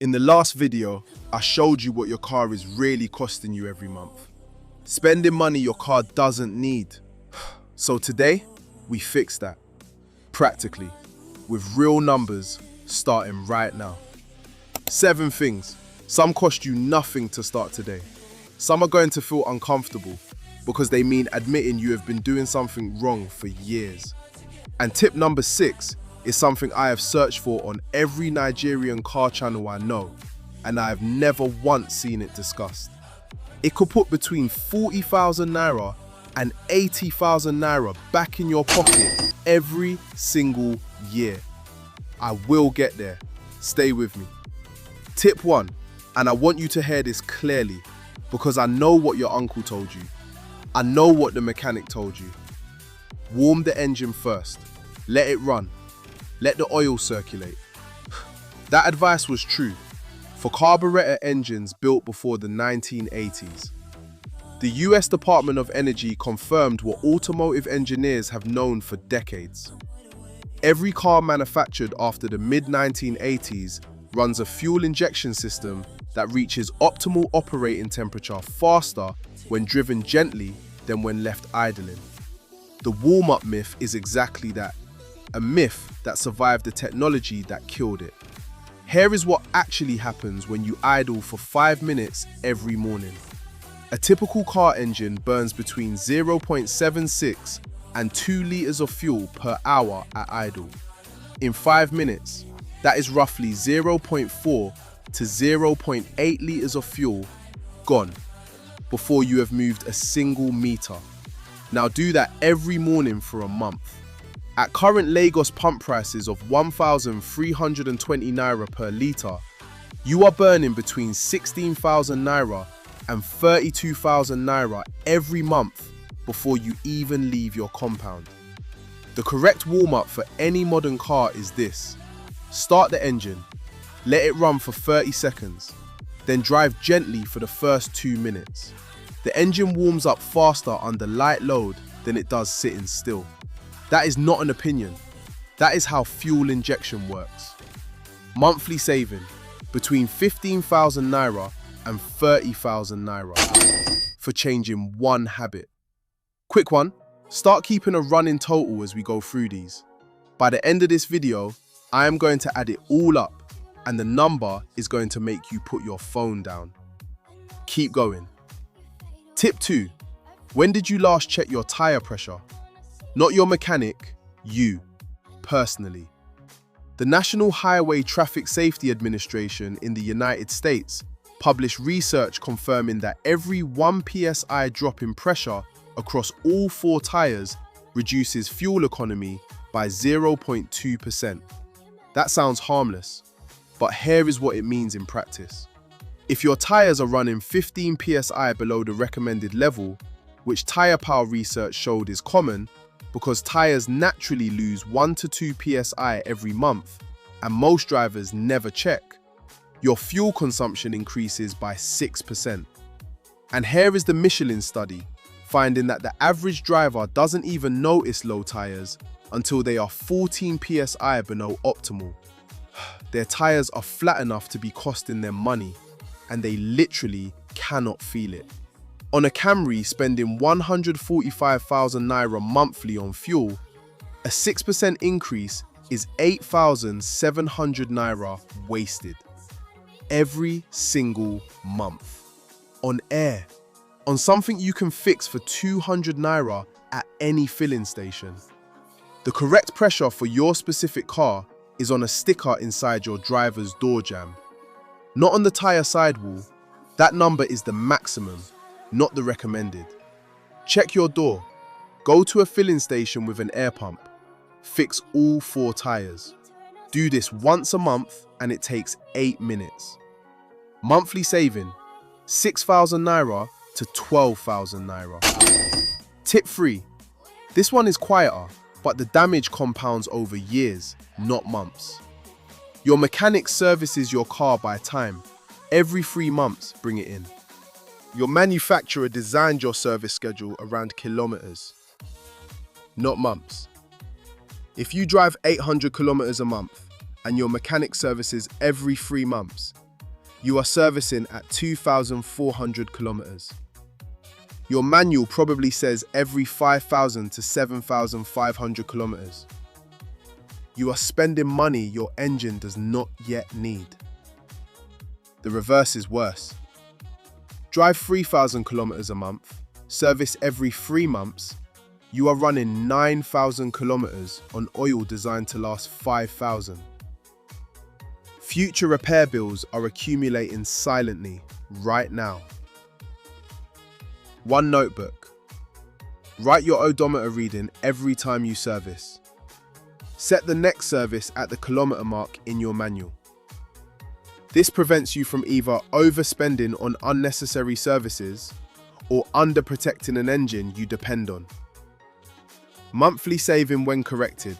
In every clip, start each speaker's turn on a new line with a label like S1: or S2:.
S1: In the last video, I showed you what your car is really costing you every month. Spending money your car doesn't need. So today, we fix that. Practically, with real numbers, starting right now. 7 things. Some cost you nothing to start today. Some are going to feel uncomfortable because they mean admitting you have been doing something wrong for years. And tip number 6 is something I have searched for on every Nigerian car channel I know, and I have never once seen it discussed. It could put between 40,000 naira and 80,000 naira back in your pocket every single year. I will get there. Stay with me. Tip 1, and I want you to hear this clearly because I know what your uncle told you. I know what the mechanic told you. Warm the engine first. Let it run. Let the oil circulate. That advice was true for carburetor engines built before the 1980s. The US Department of Energy confirmed what automotive engineers have known for decades. Every car manufactured after the mid-1980s runs a fuel injection system that reaches optimal operating temperature faster when driven gently than when left idling. The warm-up myth is exactly that. A myth that survived the technology that killed it. Here is what actually happens when you idle for 5 minutes every morning. A typical car engine burns between 0.76 and 2 liters of fuel per hour at idle. In 5 minutes, that is roughly 0.4 to 0.8 liters of fuel gone before you have moved a single meter. Now do that every morning for a month. At current Lagos pump prices of 1,320 naira per litre, you are burning between 16,000 naira and 32,000 naira every month before you even leave your compound. The correct warm-up for any modern car is this. Start the engine, let it run for 30 seconds, then drive gently for the first 2 minutes. The engine warms up faster under light load than it does sitting still. That is not an opinion. That is how fuel injection works. Monthly saving, between 15,000 naira and 30,000 naira for changing one habit. Quick one, start keeping a running total as we go through these. By the end of this video, I am going to add it all up and the number is going to make you put your phone down. Keep going. Tip 2, when did you last check your tire pressure? Not your mechanic, you, personally. The National Highway Traffic Safety Administration in the United States published research confirming that every 1 psi drop in pressure across all 4 tires reduces fuel economy by 0.2%. That sounds harmless, but here is what it means in practice. If your tires are running 15 psi below the recommended level, which Tire Power research showed is common, because tires naturally lose 1 to 2 psi every month, and most drivers never check, your fuel consumption increases by 6%. And here is the Michelin study, finding that the average driver doesn't even notice low tires until they are 14 psi below optimal. Their tires are flat enough to be costing them money, and they literally cannot feel it. On a Camry spending 145,000 naira monthly on fuel, a 6% increase is 8,700 naira wasted. Every single month. On air. On something you can fix for 200 naira at any filling station. The correct pressure for your specific car is on a sticker inside your driver's door jamb. Not on the tyre sidewall. That number is the maximum, not the recommended. Check your door. Go to a filling station with an air pump. Fix all 4 tires. Do this once a month and it takes 8 minutes. Monthly saving, 6,000 naira to 12,000 naira. Tip 3. This one is quieter, but the damage compounds over years, not months. Your mechanic services your car by time. Every 3 months, bring it in. Your manufacturer designed your service schedule around kilometers, not months. If you drive 800 kilometers a month and your mechanic services every 3 months, You are servicing at 2,400 kilometers. Your manual probably says every 5,000 to 7,500 kilometers. You are spending money your engine does not yet need. The reverse is worse. Drive 3,000 kilometers a month, service every 3 months, you are running 9,000 kilometers on oil designed to last 5,000. Future repair bills are accumulating silently right now. One notebook. Write your odometer reading every time you service. Set the next service at the kilometer mark in your manual. This prevents you from either overspending on unnecessary services or underprotecting an engine you depend on. Monthly saving when corrected: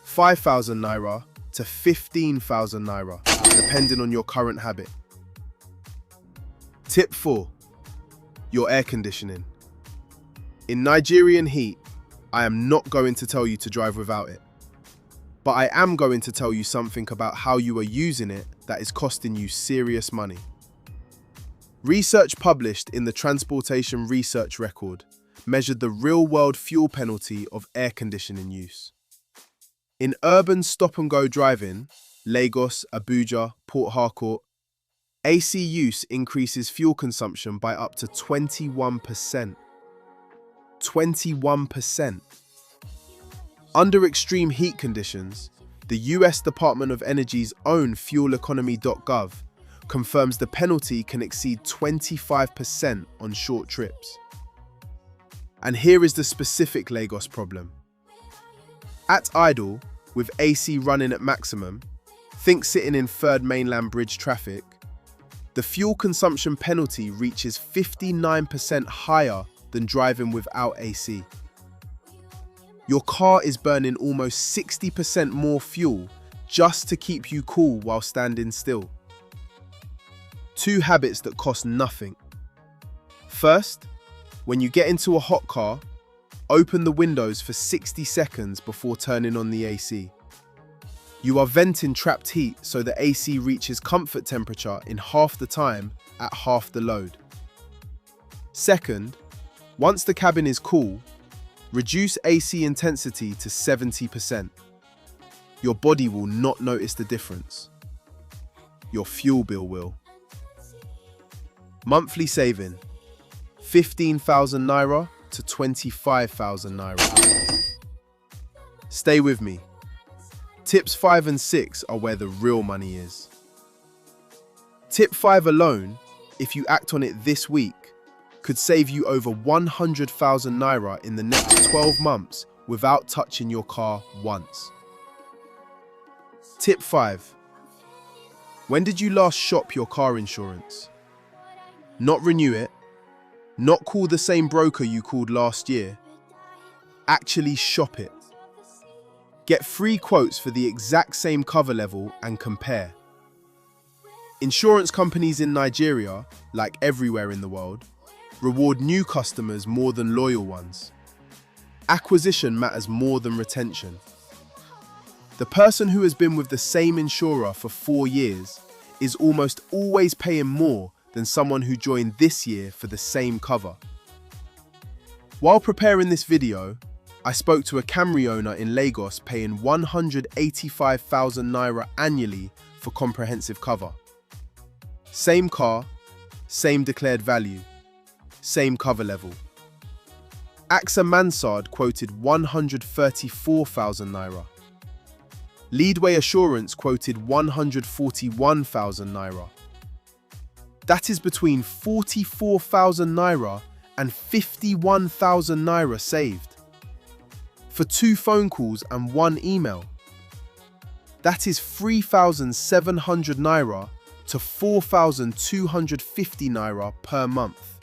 S1: 5,000 naira to 15,000 naira, depending on your current habit. Tip 4. Your air conditioning. In Nigerian heat, I am not going to tell you to drive without it. But I am going to tell you something about how you are using it that is costing you serious money. Research published in the Transportation Research Record measured the real-world fuel penalty of air conditioning use. In urban stop-and-go driving, Lagos, Abuja, Port Harcourt, AC use increases fuel consumption by up to 21%. 21%. Under extreme heat conditions, the US Department of Energy's own fueleconomy.gov confirms the penalty can exceed 25% on short trips. And here is the specific Lagos problem. At idle, with AC running at maximum, think sitting in third mainland bridge traffic, the fuel consumption penalty reaches 59% higher than driving without AC. Your car is burning almost 60% more fuel just to keep you cool while standing still. 2 habits that cost nothing. First, when you get into a hot car, open the windows for 60 seconds before turning on the AC. You are venting trapped heat so the AC reaches comfort temperature in half the time at half the load. Second, once the cabin is cool, reduce AC intensity to 70%. Your body will not notice the difference. Your fuel bill will. Monthly saving: 15,000 naira to 25,000 naira. Stay with me. Tips 5 and 6 are where the real money is. Tip 5 alone, if you act on it this week, could save you over 100,000 naira in the next 12 months without touching your car once. Tip 5. When did you last shop your car insurance? Not renew it, not call the same broker you called last year. Actually shop it. Get free quotes for the exact same cover level and compare. Insurance companies in Nigeria, like everywhere in the world, reward new customers more than loyal ones. Acquisition matters more than retention. The person who has been with the same insurer for 4 years is almost always paying more than someone who joined this year for the same cover. While preparing this video, I spoke to a Camry owner in Lagos paying 185,000 naira annually for comprehensive cover. Same car, same declared value, same cover level. AXA Mansard quoted 134,000 naira. Leadway Assurance quoted 141,000 naira. That is between 44,000 naira and 51,000 naira saved. For 2 phone calls and 1 email. That is 3,700 naira to 4,250 naira per month.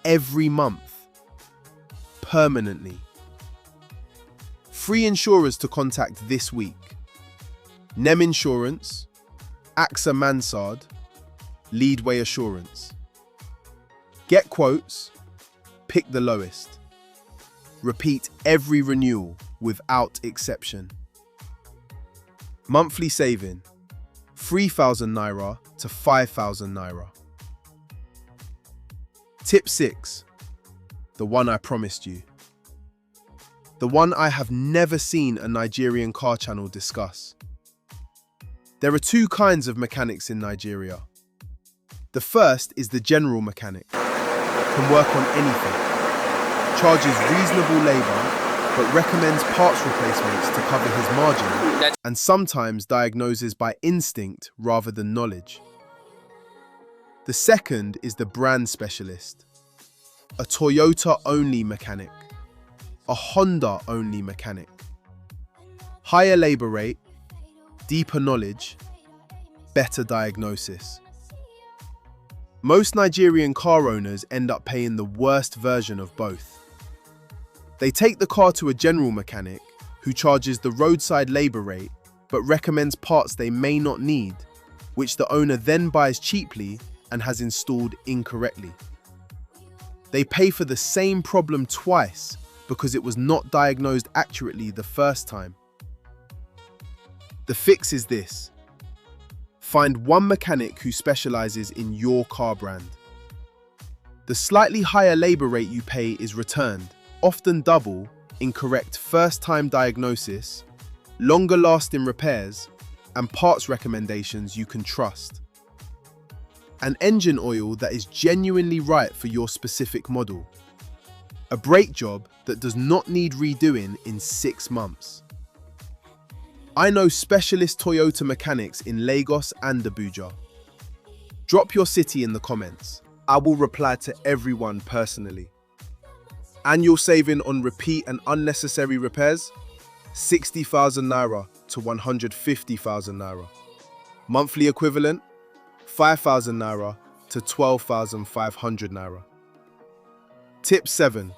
S1: Every month. Permanently. 3 insurers to contact this week: NEM Insurance, AXA Mansard, Leadway Assurance. Get quotes, pick the lowest. Repeat every renewal without exception. Monthly saving: 3,000 naira to 5,000 naira. Tip 6. The one I promised you. The one I have never seen a Nigerian car channel discuss. There are two kinds of mechanics in Nigeria. The first is the general mechanic. Can work on anything. Charges reasonable labor, but recommends parts replacements to cover his margin, and sometimes diagnoses by instinct rather than knowledge. The second is the brand specialist. A Toyota-only mechanic. A Honda-only mechanic. Higher labor rate, deeper knowledge, better diagnosis. Most Nigerian car owners end up paying the worst version of both. They take the car to a general mechanic who charges the roadside labor rate but recommends parts they may not need, which the owner then buys cheaply and has installed incorrectly. They pay for the same problem twice because it was not diagnosed accurately the first time. The fix is this. Find one mechanic who specializes in your car brand. The slightly higher labor rate you pay is returned, often double, incorrect first-time diagnosis, longer-lasting repairs, and parts recommendations you can trust. An engine oil that is genuinely right for your specific model. A brake job that does not need redoing in 6 months. I know specialist Toyota mechanics in Lagos and Abuja. Drop your city in the comments. I will reply to everyone personally. Annual saving on repeat and unnecessary repairs, 60,000 naira to 150,000 naira. Monthly equivalent, 5,000 naira to 12,500 naira. Tip 7.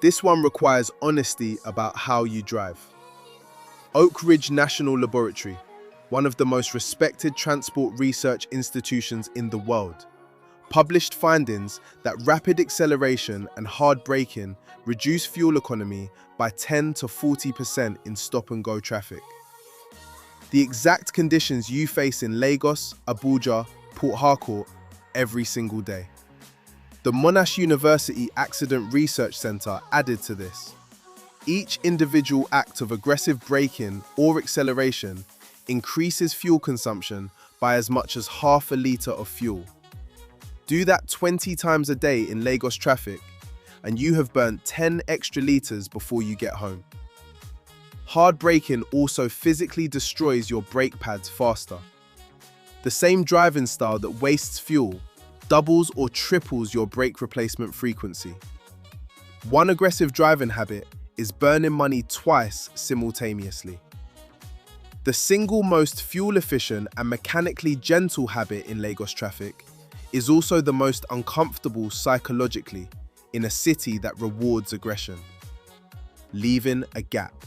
S1: This one requires honesty about how you drive. Oak Ridge National Laboratory, one of the most respected transport research institutions in the world, published findings that rapid acceleration and hard braking reduce fuel economy by 10 to 40% in stop-and-go traffic. The exact conditions you face in Lagos, Abuja, Port Harcourt every single day. The Monash University Accident Research Centre added to this. Each individual act of aggressive braking or acceleration increases fuel consumption by as much as half a litre of fuel. Do that 20 times a day in Lagos traffic, and you have burnt 10 extra litres before you get home. Hard braking also physically destroys your brake pads faster. The same driving style that wastes fuel doubles or triples your brake replacement frequency. One aggressive driving habit is burning money twice simultaneously. The single most fuel-efficient and mechanically gentle habit in Lagos traffic is also the most uncomfortable psychologically in a city that rewards aggression. Leaving a gap.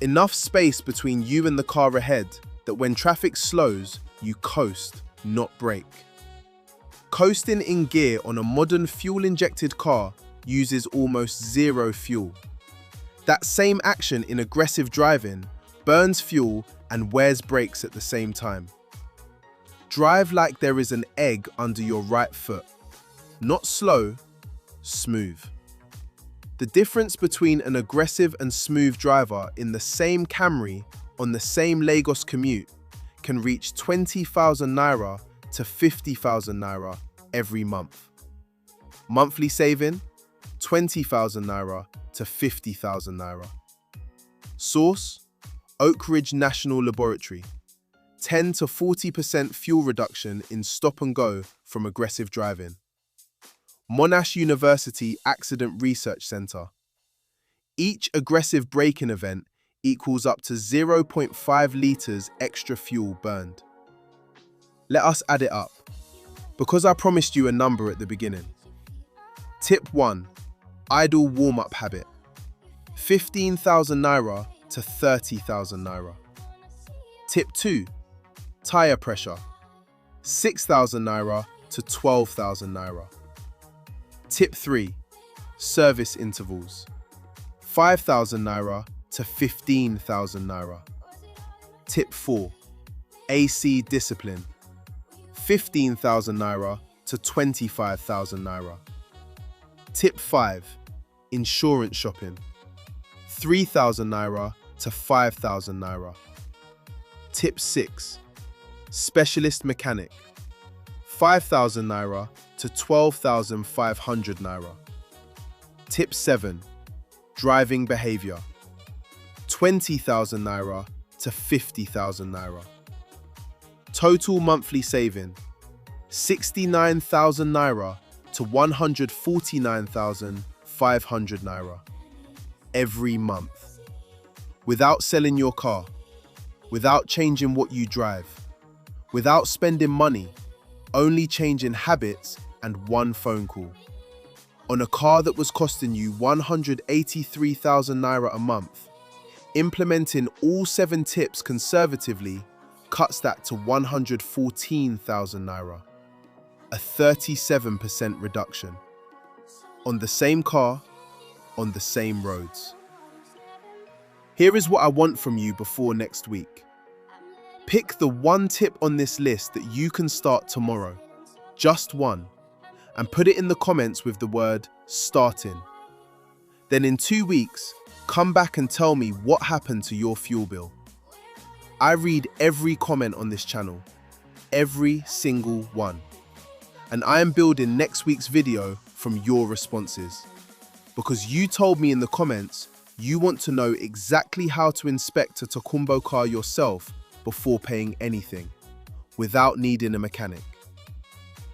S1: Enough space between you and the car ahead that when traffic slows, you coast, not brake. Coasting in gear on a modern fuel-injected car uses almost zero fuel. That same action in aggressive driving burns fuel and wears brakes at the same time. Drive like there is an egg under your right foot. Not slow, smooth. The difference between an aggressive and smooth driver in the same Camry on the same Lagos commute can reach 20,000 naira to 50,000 naira every month. Monthly saving, 20,000 naira to 50,000 naira. Source, Oak Ridge National Laboratory. 10 to 40% fuel reduction in stop and go from aggressive driving. Monash University Accident Research Centre. Each aggressive braking event equals up to 0.5 litres extra fuel burned. Let us add it up, because I promised you a number at the beginning. Tip 1. Idle warm-up habit. 15,000 naira to 30,000 naira. Tip 2. Tyre pressure. 6,000 naira to 12,000 naira. Tip 3. Service intervals. 5,000 naira to 15,000 naira. Tip 4. AC discipline, 15,000 naira to 25,000 naira. Tip 5. Insurance shopping, 3,000 naira to 5,000 naira. Tip 6. Specialist mechanic, 5,000 naira to 12,500 naira. Tip 7. Driving behavior, 20,000 naira to 50,000 naira. Total monthly saving, 69,000 naira to 149,500 naira every month. Without selling your car, without changing what you drive, without spending money, only changing habits and one phone call. On a car that was costing you 183,000 naira a month, implementing all 7 tips conservatively cuts that to 114,000 naira, a 37% reduction. On the same car, on the same roads. Here is what I want from you before next week. Pick the one tip on this list that you can start tomorrow, just one, and put it in the comments with the word starting. Then in 2 weeks, come back and tell me what happened to your fuel bill. I read every comment on this channel, every single one. And I am building next week's video from your responses. Because you told me in the comments you want to know exactly how to inspect a Tokumbo car yourself before paying anything, without needing a mechanic.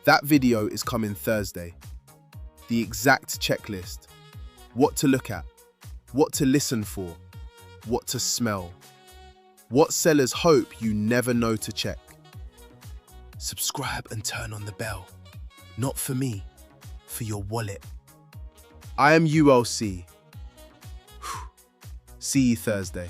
S1: That video is coming Thursday. The exact checklist. What to look at, what to listen for, what to smell. What sellers hope you never know to check. Subscribe and turn on the bell. Not for me, for your wallet. I am ULC. See you Thursday.